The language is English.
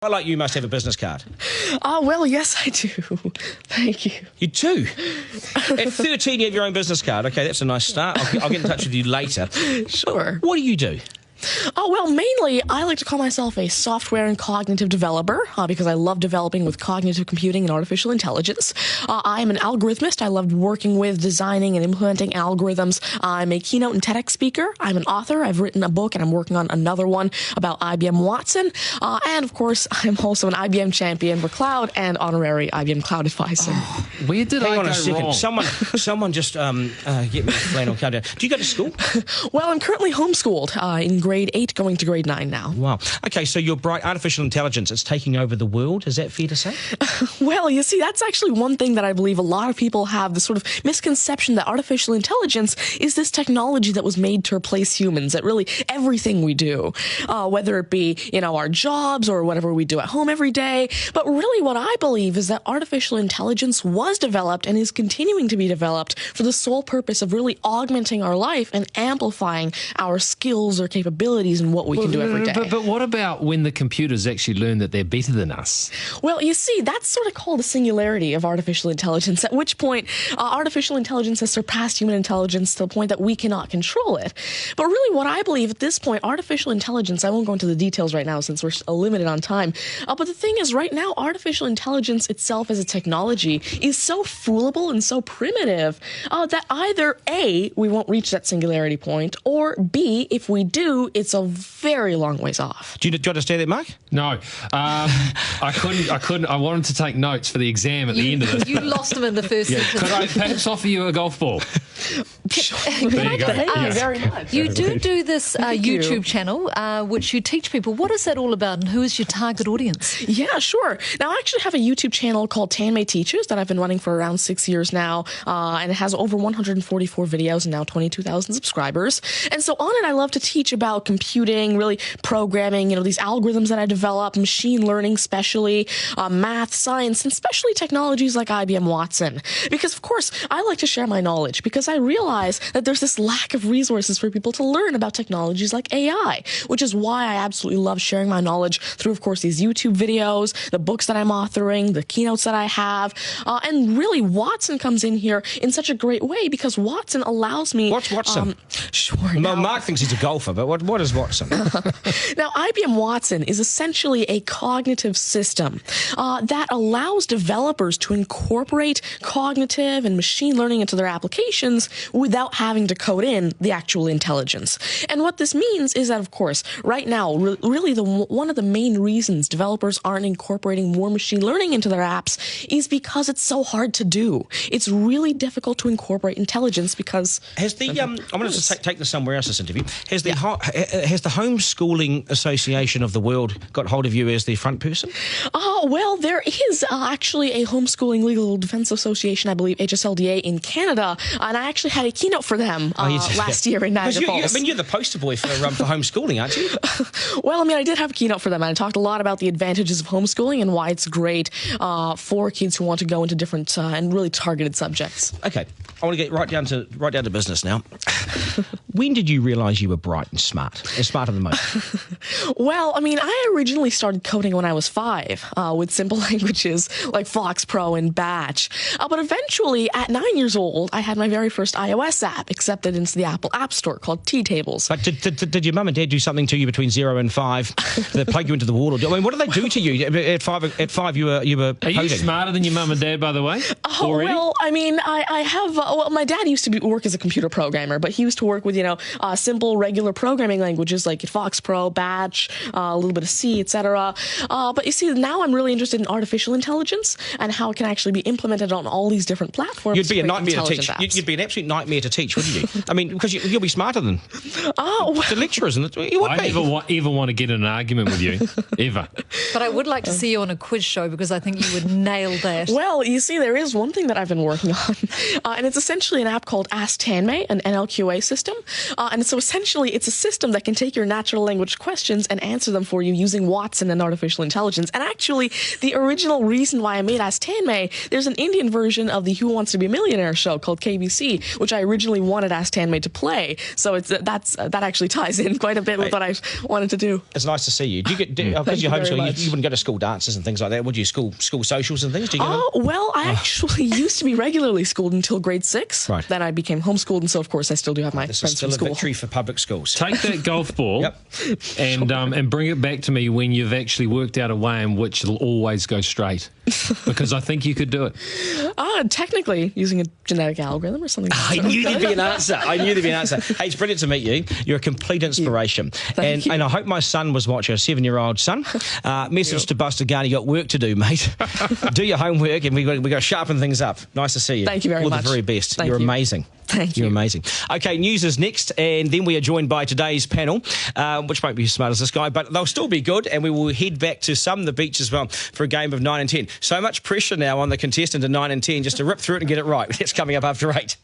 I like you must have a business card. Well, yes, I do. Thank you. You do? At 13, you have your own business card. OK, that's a nice start. I'll get in touch with you later. Sure. What do you do? Well, mainly, I like to call myself a software and cognitive developer because I love developing with cognitive computing and artificial intelligence. I am an algorithmist. I love working with, designing, and implementing algorithms. I'm a keynote and TEDx speaker. I'm an author. I've written a book, and I'm working on another one about IBM Watson. And, of course, I'm also an IBM champion for cloud and honorary IBM cloud advisor. Oh, where did Hang I on go a second. wrong? Someone just get me a flannel countdown. Do you go to school? Well, I'm currently homeschooled in grade 8, going to grade 9 now. Wow. OK, so you're bright. Artificial intelligence, it's taking over the world. Is that fair to say? Well, you see, that's actually one thing that I believe a lot of people have, this sort of misconception that artificial intelligence is this technology that was made to replace humans, that really everything we do, whether it be, our jobs or whatever we do at home every day. But really what I believe is that artificial intelligence was developed and is continuing to be developed for the sole purpose of really augmenting our life and amplifying our skills or capabilities and what we can do every day. But what about when the computers actually learn that they're better than us? Well, you see, that's sort of called the singularity of artificial intelligence, at which point artificial intelligence has surpassed human intelligence to the point that we cannot control it. But really what I believe at this point, artificial intelligence, I won't go into the details right now since we're limited on time, but the thing is right now, artificial intelligence itself as a technology is so foolable and so primitive that either A, we won't reach that singularity point, or B, if we do, it's a very long ways off. Do you understand that, Mark? No. I couldn't. I wanted to take notes for the exam at the end of this. You lost them in the first sentence. Could I perhaps offer you a golf ball? There you go. Thank you very much. You do this YouTube channel, which you teach people. What is that all about, and who is your target audience? Yeah, sure. Now, I actually have a YouTube channel called Tanmay Teaches that I've been running for around 6 years now, and it has over 144 videos and now 22,000 subscribers. And so on it, I love to teach about computing, really programming, these algorithms that I develop, machine learning especially, math, science, and especially technologies like IBM Watson. Because, of course, I like to share my knowledge because I realize that there's this lack of resources for people to learn about technologies like AI, which is why I absolutely love sharing my knowledge through, of course, these YouTube videos, the books that I'm authoring, the keynotes that I have, and really Watson comes in here in such a great way because Watson allows me... What's Watson? Sure. Mark thinks he's a golfer, but what is Watson? Now, IBM Watson is essentially a cognitive system that allows developers to incorporate cognitive and machine learning into their applications without having to code in the actual intelligence. And what this means is that, of course, right now, really one of the main reasons developers aren't incorporating more machine learning into their apps is because it's so hard to do. It's really difficult to incorporate intelligence because... I'm going to take this somewhere else, this interview. Has the Homeschooling Association of the World got hold of you as the front person? Well, there is actually a Homeschooling Legal Defense Association, I believe, HSLDA, in Canada, and I actually had a keynote for them last year in Niagara Falls. You're the poster boy for homeschooling, aren't you? Well, I did have a keynote for them, and I talked a lot about the advantages of homeschooling and why it's great for kids who want to go into different and really targeted subjects. Okay, I want to get right down to business now. When did you realise you were bright and smart, and smarter than most? Well, I originally started coding when I was 5 with simple languages like Fox Pro and Batch. But eventually, at 9 years old, I had my very first iOS app accepted into the Apple App Store called T-Tables. But did your mum and dad do something to you between 0 and 5 that plug you into the wall? What did they do to you at 5? At 5, you were Are you smarter than your mum and dad, by the way? Already? Well, I have. My dad used to work as a computer programmer, but he used to work with simple regular programming languages like Fox Pro, Batch, a little bit of C, etc. But you see, now I'm really interested in artificial intelligence and how it can actually be implemented on all these different platforms. You'd be a nightmare to teach. You'd be an absolute nightmare to teach, wouldn't you? Because you'll be smarter than the lecturers. You would I never even want to get in an argument with you, ever. But I would like to see you on a quiz show because I think you would nail that. Well, you see, there is one thing that I've been working on, and it's essentially an app called Ask Tanmay, an NLQA system. And so essentially, it's a system that can take your natural language questions and answer them for you using Watson and artificial intelligence. And actually, the original reason why I made Ask Tanmay, there's an Indian version of the Who Wants to Be a Millionaire show called KBC, which I originally wanted Ask Tanmay to play. So that actually ties in quite a bit with what I wanted to do. It's nice to see you. Do you get because you're homeschooled, you wouldn't go to school dances and things like that, would you? School socials and things? Do you get well, I actually used to be regularly schooled until grade 6. Right. Then I became homeschooled, and so of course I still do have my This is friends still from a school. victory for public schools. Take that golf ball Yep. and bring it back to me when you've actually worked out a way in which it'll always go straight. Because I think you could do it. Technically, using a genetic algorithm or something. I knew there'd be an answer. Hey, it's brilliant to meet you. You're a complete inspiration. Thank you. And I hope my son was watching, a 7-year-old son. Message to Buster Gunn, you got work to do, mate. Do your homework, and we got to sharpen things up. Nice to see you. Thank you very much. much. All the very best. Thank You're you. amazing. Thank you. You're amazing. Okay, news is next, and then we are joined by today's panel, which won't be as smart as this guy, but they'll still be good, and we will head back to some of the beach as well for a game of 9 and 10. So much pressure now on the contestant at 9 and 10 just to rip through it and get it right. That's coming up after 8.